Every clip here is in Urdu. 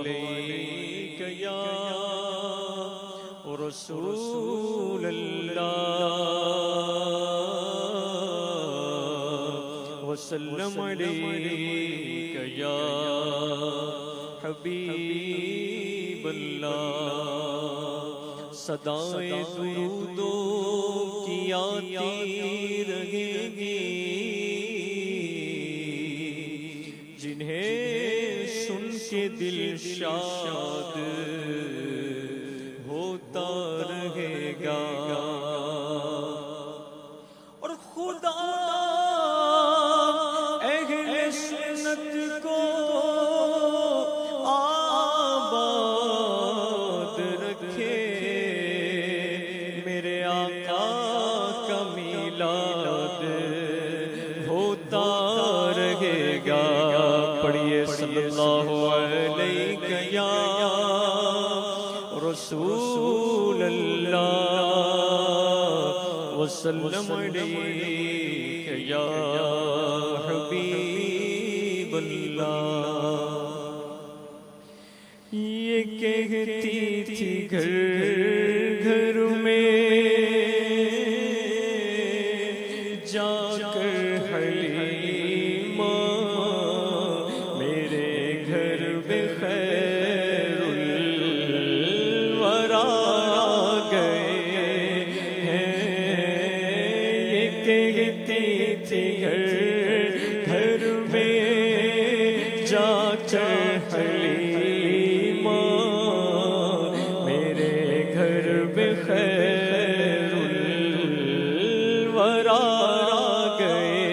علیک یا رسول اللہ وسلم علیک یا حبیب اللہ صدائیں درودوں کی آتی رہیں گی جنہیں سن کے دل شاد ہوتا رہے گا اور خدا اہل سنت کو آباد رکھے میرے آقا کا میلاد ہوتا رہے گا پڑھیے صلی اللہ علیہ یا رسول اللہ وسلم علیک یا حبیب اللہ یہ کہتی تھی گھر گھر میں جا کر حلیمہ میرے گھر میں خیر الورا گئے ہیں یہ کہتی تھی گھر گھر میں جا کر حلیمہ میرے گھر میں خیر الورا گئے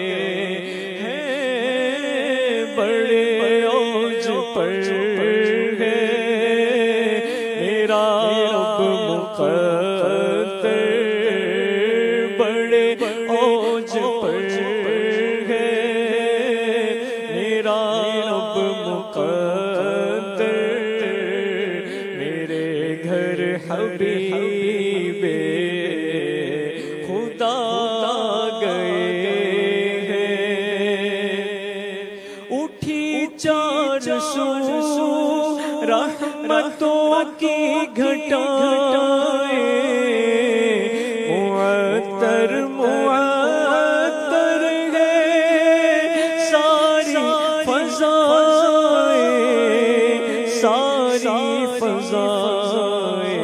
ہیں بڑے اوج پر ہے میرا رب مقدر بڑے اوج پر ہے میرا رب مقدر میرے گھر حبیب خدا گئے ہیں اٹھی 400 رحمتوں کی گھٹائیں معطر معطر ہے ساری فضائیں ساری فضائیں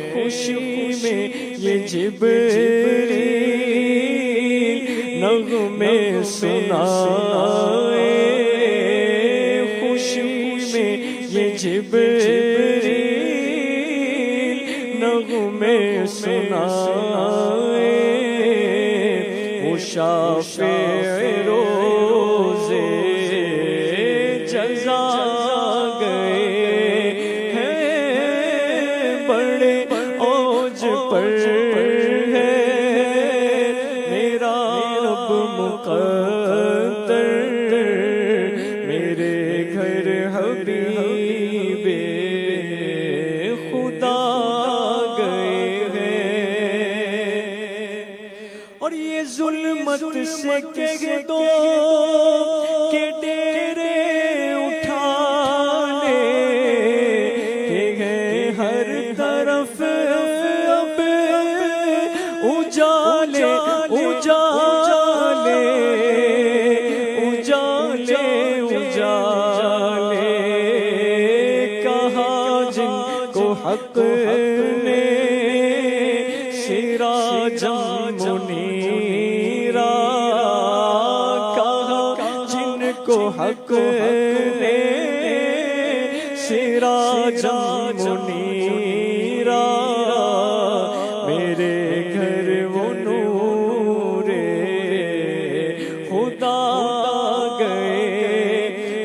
خوشی میں یہ جبریل نغمے سنائے خوشی میں یہ جبریل نغمے سنائے وہ شافع روز جزا گئے ہیں بڑے اوج پر ہے میرا رب مقدر میرے گھر حبیب خدا گئے ہیں اور یہ ظلمت سے کہہ دو کہ ڈیرے اٹھا لے کہ ہے ہر طرف اب اجالے اجالے اجالے اجالے کہا جن کو حق نے سراجا منیرا کہا جن کو حق نے سراجا منیرا میرے گھر وہ نور خدا گئے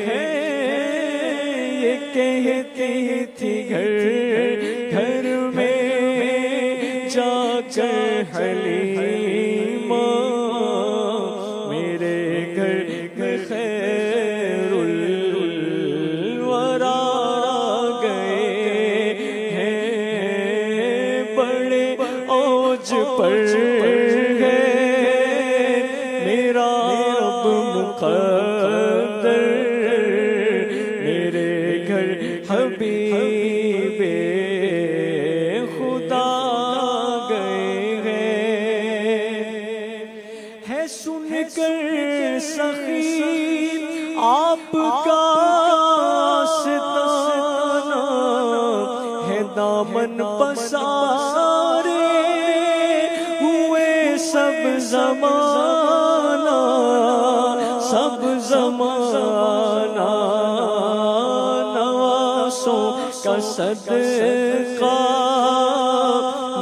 ہیں یہ کہتی تھی گھر گھر میں جا کر حلیمہ میرے گھر میں خیر الورا گئے ہیں بڑے اوج پر ہے میرا رب مقدر میرے حبیب خدا گئے ہیں سن کر سخی آپ کا ستانہ ہے دامن پسارے ہوئے سب زمانہ نواسوں کا صدقہ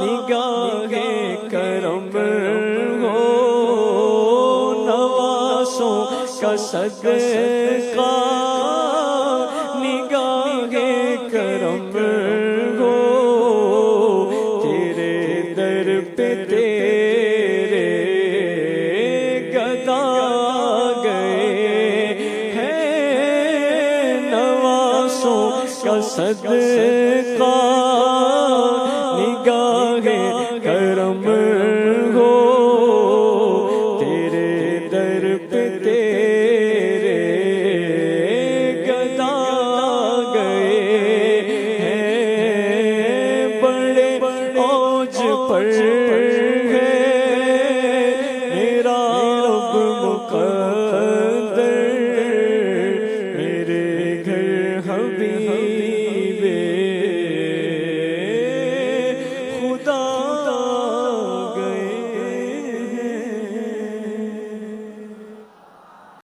نگاہ کرم ہو نواسوں کا صدقہ نگاہ کرم ہو تیرے در پہ تیرے گدا گئے ہیں نواسوں کا صدقہ نگاہ کرم ہو تیرے در پہ تیرے گدا گئے ہیں بڑے اوج پر